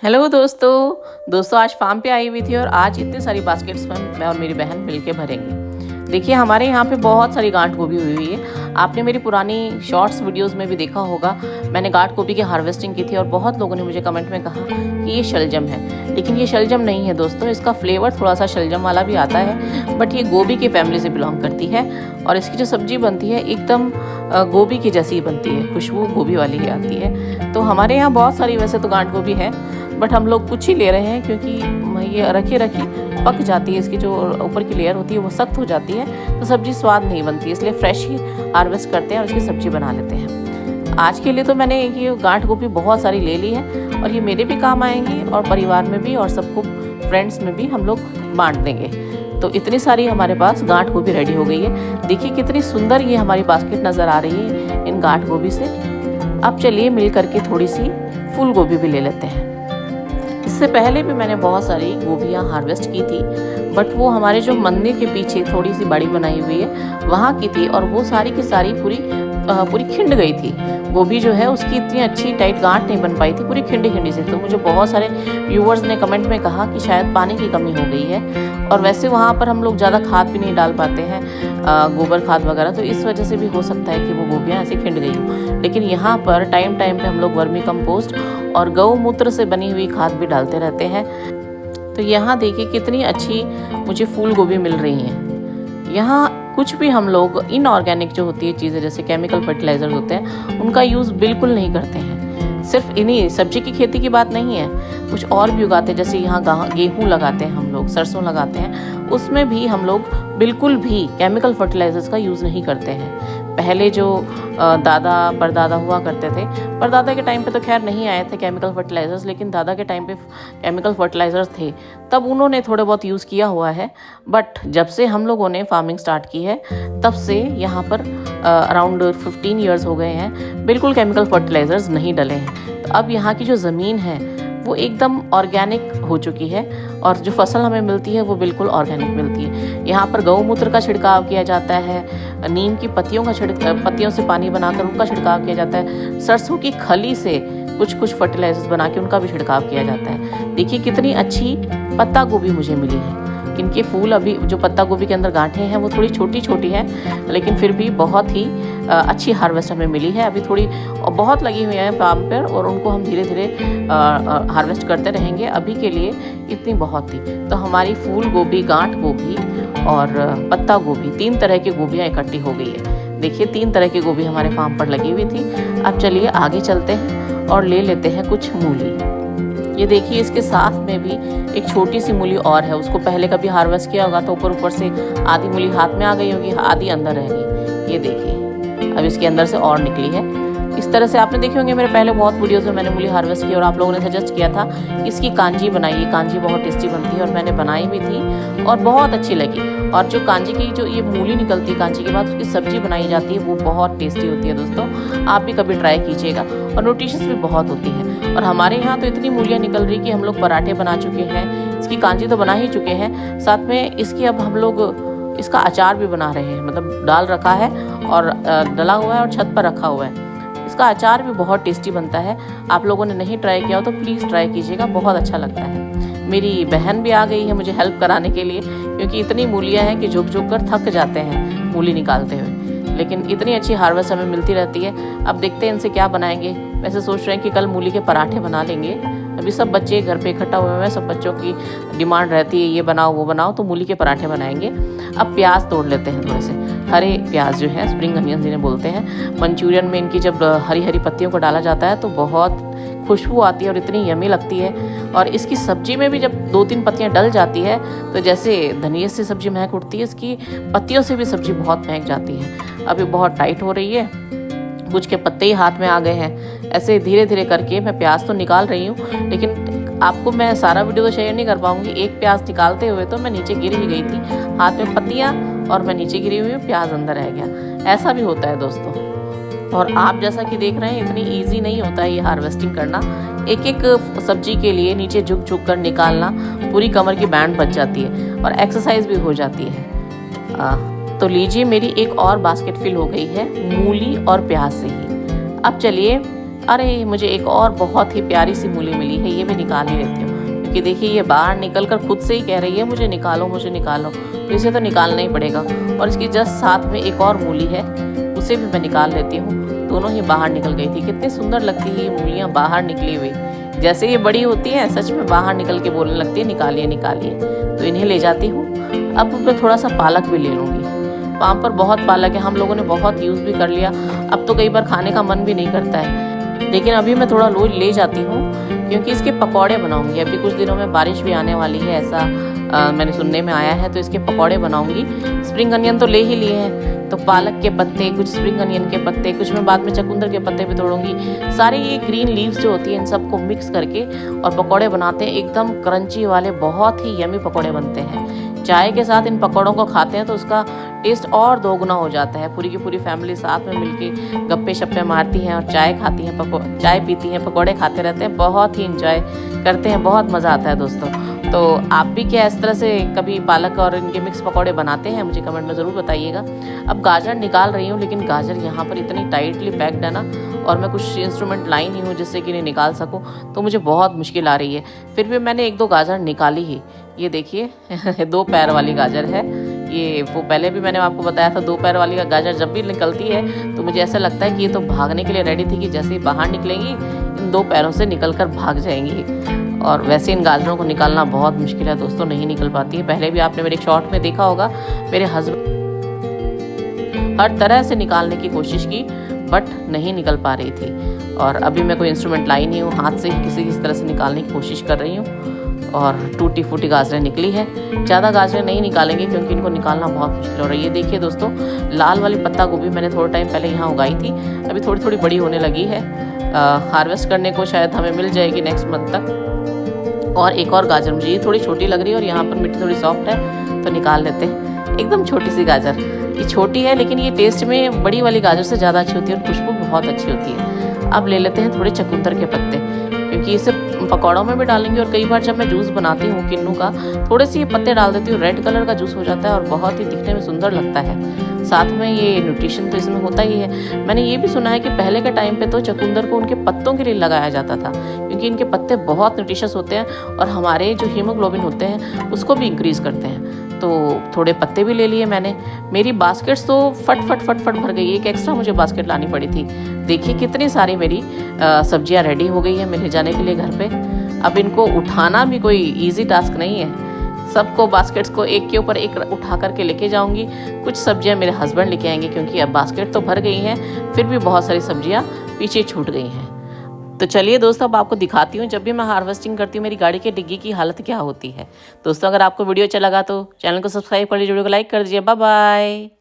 Hello दोस्तों आज farm पे आई हुई थी और आज इतनी सारी बास्केट्स में मैं और मेरी बहन मिलके भरेंगे। देखिए हमारे यहाँ पे बहुत सारी गांठ गोभी हुई हुई है। आपने मेरी पुरानी शॉर्ट्स वीडियोस में भी देखा होगा, मैंने गांठ गोभी की हार्वेस्टिंग की थी और बहुत लोगों ने मुझे कमेंट में कहा कि ये शलजम है, लेकिन ये शलजम नहीं है दोस्तों। इसका फ्लेवर थोड़ा सा शलजम वाला भी आता है, बट ये गोभी की फैमिली से बिलोंग करती है और इसकी जो सब्जी बनती है एकदम गोभी की जैसी बनती है, खुशबू गोभी वाली ही आती है। तो हमारे यहाँ बहुत सारी वैसे तो गांठ गोभी है, बट हम लोग कुछ ही ले रहे हैं क्योंकि ये रखी पक जाती है, इसकी जो ऊपर की लेयर होती है वो सख्त हो जाती है, तो सब्जी स्वाद नहीं बनती, इसलिए फ्रेश ही हार्वेस्ट करते हैं और इसकी सब्जी बना लेते हैं। आज के लिए तो मैंने ये गांठ गोभी बहुत सारी ले ली है और ये मेरे भी काम आएंगी और परिवार में भी और सबको फ्रेंड्स में भी हम लोग बांट देंगे। तो इतनी सारी हमारे पास गांठ गोभी रेडी हो गई है। देखिए कितनी सुंदर ये हमारी बास्केट नज़र आ रही है इन गांठ गोभी से। अब चलिए मिल करके थोड़ी सी फूल गोभी भी ले लेते हैं। इससे पहले भी मैंने बहुत सारी गोभियाँ हार्वेस्ट की थी, बट वो हमारे जो मंदिर के पीछे थोड़ी सी बड़ी बनाई हुई है वहाँ की थी और वो सारी की सारी पूरी खिंड गई थी। गोभी जो है उसकी इतनी अच्छी टाइट गांठ नहीं बन पाई थी, पूरी खिंडी खिंडी से। तो मुझे बहुत सारे व्यूवर्स ने कमेंट में कहा कि शायद पानी की कमी हो गई है, और वैसे वहाँ पर हम लोग ज़्यादा खाद भी नहीं डाल पाते हैं, गोबर खाद वगैरह, तो इस वजह से भी हो सकता है कि वो गोभियाँ ऐसे खिंड गई हो। लेकिन यहाँ पर टाइम टाइम पे हम लोग वर्मी कंपोस्ट और गौमूत्र से बनी हुई खाद भी डालते रहते हैं। तो यहाँ देखिए कितनी अच्छी मुझे फूल गोभी मिल रही हैं। यहाँ कुछ भी हम लोग इनऑर्गेनिक जो होती है चीज़ें, जैसे केमिकल फर्टिलाइजर्स होते हैं, उनका यूज़ बिल्कुल नहीं करते हैं। सिर्फ इन्हीं सब्जी की खेती की बात नहीं है, कुछ और भी उगाते हैं, जैसे यहाँ गेहूँ लगाते हैं हम लोग, सरसों लगाते हैं, उसमें भी हम लोग बिल्कुल भी केमिकल फर्टिलाइजर्स का यूज़ नहीं करते हैं। पहले जो दादा परदादा हुआ करते थे, परदादा के टाइम पे तो खैर नहीं आए थे केमिकल फर्टिलाइजर्स, लेकिन दादा के टाइम पे केमिकल फर्टिलाइजर्स थे, तब उन्होंने थोड़े बहुत यूज़ किया हुआ है। बट जब से हम लोगों ने फार्मिंग स्टार्ट की है तब से यहाँ पर अराउंड 15 ईयर्स हो गए हैं, बिल्कुल केमिकल फर्टिलाइजर्स नहीं डले हैं। तो अब यहाँ की जो ज़मीन है वो एकदम ऑर्गेनिक हो चुकी है और जो फसल हमें मिलती है वो बिल्कुल ऑर्गेनिक मिलती है। यहाँ पर गौमूत्र का छिड़काव किया जाता है, नीम की पत्तियों से पानी बनाकर उनका छिड़काव किया जाता है, सरसों की खली से कुछ फर्टिलाइजर्स बना के उनका भी छिड़काव किया जाता है। देखिए कितनी अच्छी पत्ता गोभी मुझे मिली है। इनके फूल, अभी जो पत्ता गोभी के अंदर गांठें हैं वो थोड़ी छोटी छोटी हैं, लेकिन फिर भी बहुत ही अच्छी हार्वेस्ट हमें मिली है। अभी थोड़ी बहुत लगी हुई है फार्म पर और उनको हम धीरे धीरे हार्वेस्ट करते रहेंगे। अभी के लिए इतनी बहुत थी। तो हमारी फूल गोभी, गांठ गोभी और पत्ता गोभी, 3 तरह की गोभियाँ इकट्ठी हो गई है। देखिए 3 तरह की गोभी हमारे फार्म पर लगी हुई थी। अब चलिए आगे चलते हैं और ले लेते हैं कुछ मूली। ये देखिए इसके साथ में भी एक छोटी सी मूली और है, उसको पहले कभी हार्वेस्ट किया होगा तो ऊपर से आधी मूली हाथ में आ गई होगी, आधी अंदर रह गई। ये देखिए अब इसके अंदर से और निकली है। इस तरह से आपने देखे होंगे मेरे पहले बहुत वीडियोस में मैंने मूली हार्वेस्ट की और आप लोगों ने सजेस्ट किया था इसकी कांजी बनाइए। कांजी बहुत टेस्टी बनती है और मैंने बनाई भी थी और बहुत अच्छी लगी। और जो कांजी की जो ये मूली निकलती है कांजी के बाद, उसकी सब्जी बनाई जाती है, वो बहुत टेस्टी होती है दोस्तों। आप भी कभी ट्राई कीजिएगा और न्यूट्रिशियस भी बहुत होती है। और हमारे यहाँ तो इतनी मूलियाँ निकल रही कि हम लोग पराठे बना चुके हैं, इसकी कांजी तो बना ही चुके हैं, साथ में इसकी अब हम लोग इसका अचार भी बना रहे हैं, मतलब डाल रखा है और डला हुआ है और छत पर रखा हुआ है। इसका अचार भी बहुत टेस्टी बनता है। आप लोगों ने नहीं ट्राई किया हो तो प्लीज़ ट्राई कीजिएगा, बहुत अच्छा लगता है। मेरी बहन भी आ गई है मुझे हेल्प कराने के लिए, क्योंकि इतनी मूलियाँ हैं कि झुक झुक कर थक जाते हैं मूली निकालते हुए, लेकिन इतनी अच्छी हार्वेस्ट हमें मिलती रहती है। अब देखते हैं इनसे क्या बनाएंगे। वैसे सोच रहे हैं कि कल मूली के पराठे बना लेंगे। अभी सब बच्चे घर पे इकट्ठा हुए हैं, सब बच्चों की डिमांड रहती है ये बनाओ वो बनाओ, तो मूली के पराठे बनाएंगे। अब प्याज तोड़ लेते हैं, थोड़े से हरे प्याज जो है, स्प्रिंग अनियंस जिन्हें बोलते हैं। मंचूरियन में इनकी जब हरी हरी पत्तियों को डाला जाता है तो बहुत खुशबू आती है और इतनी यमी लगती है। और इसकी सब्जी में भी जब 2-3 पत्तियां डल जाती है तो जैसे धनिया से सब्जी महक उठती है, इसकी पत्तियों से भी सब्जी बहुत महक जाती है। अभी बहुत टाइट हो रही है, कुछ के पत्ते ही हाथ में आ गए हैं। ऐसे धीरे धीरे करके मैं प्याज तो निकाल रही हूँ, लेकिन आपको मैं सारा वीडियो तो शेयर नहीं कर पाऊँगी। एक प्याज निकालते हुए तो मैं नीचे गिर ही गई थी, हाथ में पत्तियाँ और मैं नीचे गिरी हुई, प्याज अंदर रह गया। ऐसा भी होता है दोस्तों। और आप जैसा कि देख रहे हैं इतनी इजी नहीं होता है ये हार्वेस्टिंग करना। एक एक सब्जी के लिए नीचे झुक झुक कर निकालना, पूरी कमर की बैंड बच जाती है और एक्सरसाइज भी हो जाती है। तो लीजिए मेरी एक और बास्केट फिल हो गई है मूली और प्याज से ही। अब चलिए अरे मुझे एक और बहुत ही प्यारी सी मूली मिली है, ये भी निकाल ही लेती हूँ, क्योंकि देखिए ये बाहर निकल कर खुद से ही कह रही है मुझे निकालो मुझे निकालो, तो इसे तो निकालना ही पड़ेगा। और इसकी जस्ट साथ में एक और मूली है, उसे भी मैं निकाल लेती हूँ। दोनों ही बाहर निकल गई थी। कितनी सुंदर लगती है ये मूलियाँ बाहर निकली हुई। जैसे ये बड़ी होती है सच में बाहर निकल के बोलने लगती है निकालिए निकालिए। तो इन्हें ले जाती हूँ। अब मैं थोड़ा सा पालक भी ले लूँगी। वहाँ पर बहुत पालक है, हम लोगों ने बहुत यूज़ भी कर लिया। अब तो कई बार खाने का मन भी नहीं करता है, लेकिन अभी मैं थोड़ा लोग ले जाती हूँ क्योंकि इसके पकौड़े बनाऊंगी। अभी कुछ दिनों में बारिश भी आने वाली है, ऐसा मैंने सुनने में आया है, तो इसके पकौड़े बनाऊंगी। स्प्रिंग अनियन तो ले ही लिए हैं, तो पालक के पत्ते, कुछ स्प्रिंग अनियन के पत्ते, कुछ मैं बाद में चकुंदर के पत्ते भी तोड़ूंगी। सारे ये ग्रीन लीव्स जो होती हैं इन सबको मिक्स करके और पकौड़े बनाते हैं। एकदम क्रंची वाले बहुत ही यमी पकौड़े बनते हैं। चाय के साथ इन पकौड़ों को खाते हैं तो उसका टेस्ट और दोगुना हो जाता है। पूरी की पूरी फैमिली साथ में मिलके गप्पे शप्पे मारती हैं और चाय खाती हैं, चाय पीती हैं, पकौड़े खाते रहते हैं, बहुत ही इंजॉय करते हैं, बहुत मज़ा आता है दोस्तों। तो आप भी क्या इस तरह से कभी पालक और इनके मिक्स पकौड़े बनाते हैं? मुझे कमेंट में ज़रूर बताइएगा। अब गाजर निकाल रही हूँ, लेकिन गाजर यहाँ पर इतनी टाइटली पैक्ड है ना, और मैं कुछ इंस्ट्रूमेंट लाई नहीं हूँ जिससे कि इन्हें निकाल सकूँ, तो मुझे बहुत मुश्किल आ रही है। फिर भी मैंने एक दो गाजर निकाली ही। ये देखिए 2 पैर वाली गाजर है ये। वो पहले भी मैंने आपको बताया था, 2 पैर वाली गाजर जब भी निकलती है तो मुझे ऐसा लगता है कि ये तो भागने के लिए रेडी थी, कि जैसे ही बाहर निकलेंगी इन 2 पैरों से निकल कर भाग जाएंगी। और वैसे इन गाजरों को निकालना बहुत मुश्किल है दोस्तों, नहीं निकल पाती है। पहले भी आपने मेरे एक शॉर्ट में देखा होगा, मेरे हस्बैंड हर तरह से निकालने की कोशिश की बट नहीं निकल पा रही थी। और अभी मैं कोई इंस्ट्रूमेंट लाई नहीं हूँ, हाथ से ही किसी तरह से निकालने की कोशिश कर रही हूँ। और टूटी फूटी गाजरें निकली है। ज़्यादा गाजरें नहीं निकालेंगे क्योंकि इनको निकालना बहुत मुश्किल हो रही है। ये देखिए दोस्तों, लाल वाली पत्ता गोभी मैंने थोड़ा टाइम पहले यहाँ उगाई थी, अभी थोड़ी थोड़ी बड़ी होने लगी है। हार्वेस्ट करने को शायद हमें मिल जाएगी नेक्स्ट मंथ तक। और एक और गाजर, मुझे ये थोड़ी छोटी लग रही है और यहाँ पर मिट्टी थोड़ी सॉफ्ट है, तो निकाल लेते हैं। एकदम छोटी सी गाजर, ये छोटी है लेकिन ये टेस्ट में बड़ी वाली गाजर से ज़्यादा अच्छी होती है और खुशबू बहुत अच्छी होती है। अब ले लेते हैं थोड़े चकुंदर के पत्ते, क्योंकि इसे पकौड़ों में भी डालेंगे। और कई बार जब मैं जूस बनाती हूँ किन्नू का, थोड़े से ये पत्ते डाल देती हूँ, रेड कलर का जूस हो जाता है और बहुत ही दिखने में सुंदर लगता है। साथ में ये न्यूट्रिशन तो इसमें होता ही है। मैंने ये भी सुना है कि पहले के टाइम पे तो चकुंदर को उनके पत्तों के लिए लगाया जाता था, क्योंकि इनके पत्ते बहुत न्यूट्रिशियस होते हैं और हमारे जो हीमोग्लोबिन होते हैं उसको भी इंक्रीज़ करते हैं। तो थोड़े पत्ते भी ले लिए मैंने। मेरी बास्केट्स तो फट फट फट फट भर गई। एक एक्स्ट्रा मुझे बास्केट लानी पड़ी थी। देखिए कितनी सारी मेरी सब्जियां रेडी हो गई है मेरे जाने के लिए घर पे। अब इनको उठाना भी कोई इजी टास्क नहीं है। सबको बास्केट्स को एक के ऊपर एक उठा करके लेके जाऊंगी। कुछ सब्जियां मेरे हस्बैंड लेके आएंगे, क्योंकि अब बास्केट तो भर गई हैं, फिर भी बहुत सारी सब्जियां पीछे छूट गई हैं। तो चलिए दोस्तों, अब आपको दिखाती हूँ जब भी मैं हार्वेस्टिंग करती हूँ मेरी गाड़ी की डिग्गी की हालत क्या होती है। दोस्तों, अगर आपको वीडियो अच्छा लगा तो चैनल को सब्सक्राइब कर लीजिए, वीडियो को लाइक कर दीजिए। Bye bye.